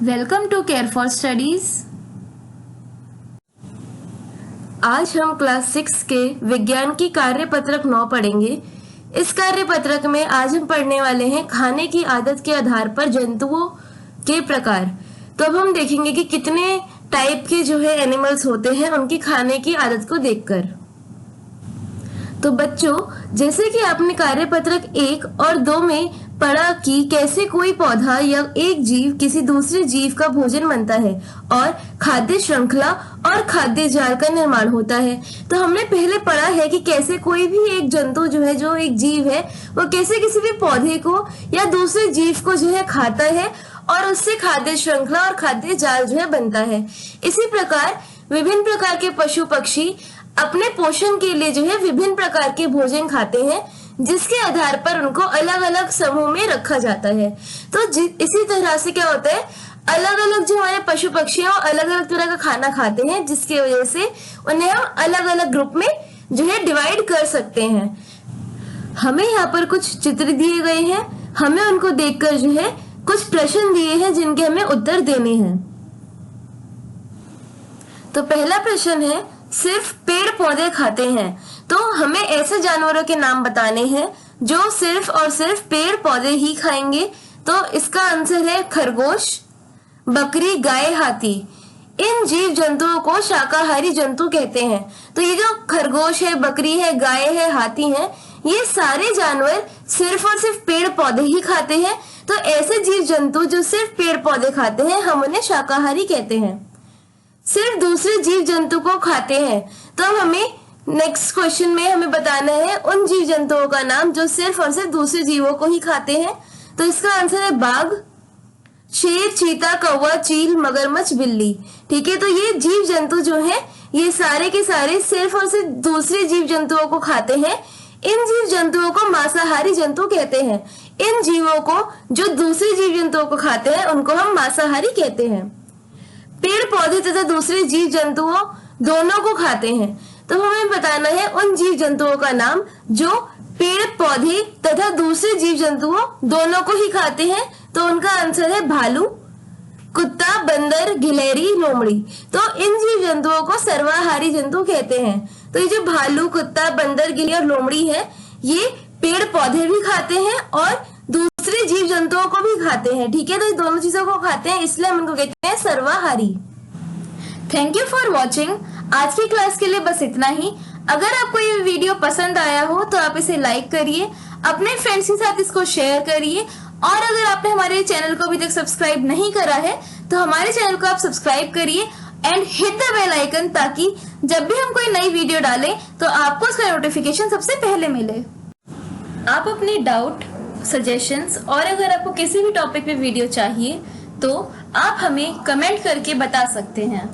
Welcome to Care for Studies. आज हम class 6 के विज्ञान की कार्यपत्रक 9 पढ़ेंगे। इस कार्यपत्रक में आज हम पढ़ने वाले हैं खाने की आदत के आधार पर जंतुओं के प्रकार। तो अब हम देखेंगे कि कितने टाइप के जो है एनिमल्स होते हैं उनकी खाने की आदत को देखकर। तो बच्चों, जैसे कि आपने कार्यपत्रक 1 और 2 में पढ़ा कि कैसे कोई पौधा या एक जीव किसी दूसरे जीव का भोजन बनता है और खाद्य श्रृंखला और खाद्य जाल का निर्माण होता है। तो हमने पहले पढ़ा है कि कैसे कोई भी एक जंतु जो है, जो एक जीव है, वो कैसे किसी भी पौधे को या दूसरे जीव को जो है खाता है और उससे खाद्य श्रृंखला और खाद्य जाल जो है बनता है। इसी प्रकार विभिन्न प्रकार के पशु पक्षी अपने पोषण के लिए जो है विभिन्न प्रकार के भोजन खाते हैं, जिसके आधार पर उनको अलग अलग समूह में रखा जाता है। तो इसी तरह से क्या होता है, अलग अलग जो हमारे पशु पक्षी हैं वो अलग अलग तरह का खाना खाते हैं, जिसकी वजह से उन्हें हम अलग अलग ग्रुप में जो है डिवाइड कर सकते हैं। हमें यहाँ पर कुछ चित्र दिए गए हैं, हमें उनको देखकर जो है कुछ प्रश्न दिए हैं जिनके हमें उत्तर देने हैं। तो पहला प्रश्न है, सिर्फ पेड़ पौधे खाते हैं। तो हमें ऐसे जानवरों के नाम बताने हैं जो सिर्फ और सिर्फ पेड़ पौधे ही खाएंगे। तो इसका आंसर है खरगोश, बकरी, गाय, हाथी। इन जीव जंतुओं को शाकाहारी जंतु कहते हैं। तो ये जो खरगोश है, बकरी है, गाय है, हाथी है, ये सारे जानवर सिर्फ और सिर्फ पेड़ पौधे ही खाते हैं। तो ऐसे जीव जंतु जो सिर्फ पेड़ पौधे खाते हैं हम उन्हें शाकाहारी कहते हैं। सिर्फ दूसरे जीव जंतु को खाते हैं। तो हमें नेक्स्ट क्वेश्चन में हमें बताना है उन जीव जंतुओं का नाम जो सिर्फ और सिर्फ दूसरे जीवों को ही खाते हैं। तो इसका आंसर है बाघ, शेर, चीता, कौवा, चील, मगरमच्छ, बिल्ली। ठीक है, तो ये जीव जंतु जो है ये सारे के सारे सिर्फ और सिर्फ दूसरे जीव जंतुओं को खाते हैं। इन जीव जंतुओं को मांसाहारी जंतु कहते हैं। इन जीवों को जो दूसरे जीव जंतुओं को खाते हैं उनको हम मांसाहारी कहते हैं। पेड़ पौधे तथा दूसरे जीव जंतुओं दोनों को खाते हैं। तो हमें बताना है उन जीव जंतुओं का नाम जो पेड़ पौधे तथा दूसरे जीव जंतुओं दोनों को ही खाते हैं। तो उनका आंसर है भालू, कुत्ता, बंदर, गिलहरी, लोमड़ी। तो इन जीव जंतुओं को सर्वाहारी जंतु कहते हैं। तो ये जो भालू, कुत्ता, बंदर, गिलहरी और लोमड़ी है, ये पेड़ पौधे भी खाते हैं और दूसरे जीव जंतुओं को भी खाते हैं। ठीक है, तो ये दोनों चीजों को खाते हैं, इसलिए हम इनको कहते हैं सर्वाहारी। Thank you for watching. आज की क्लास के लिए बस इतना ही। अगर आपको ये वीडियो पसंद आया हो तो आप इसे लाइक करिए, अपने फ्रेंड्स के साथ इसको शेयर करिए, और अगर आपने हमारे चैनल को अभी तक सब्सक्राइब नहीं करा है तो हमारे चैनल को आप सब्सक्राइब करिए and hit the bell icon, ताकि जब भी हम कोई नई वीडियो डालें तो आपको उसका नोटिफिकेशन सबसे पहले मिले। आप अपने डाउट, सजेशंस और अगर आपको किसी भी टॉपिक पे वीडियो चाहिए तो आप हमें कमेंट करके बता सकते हैं।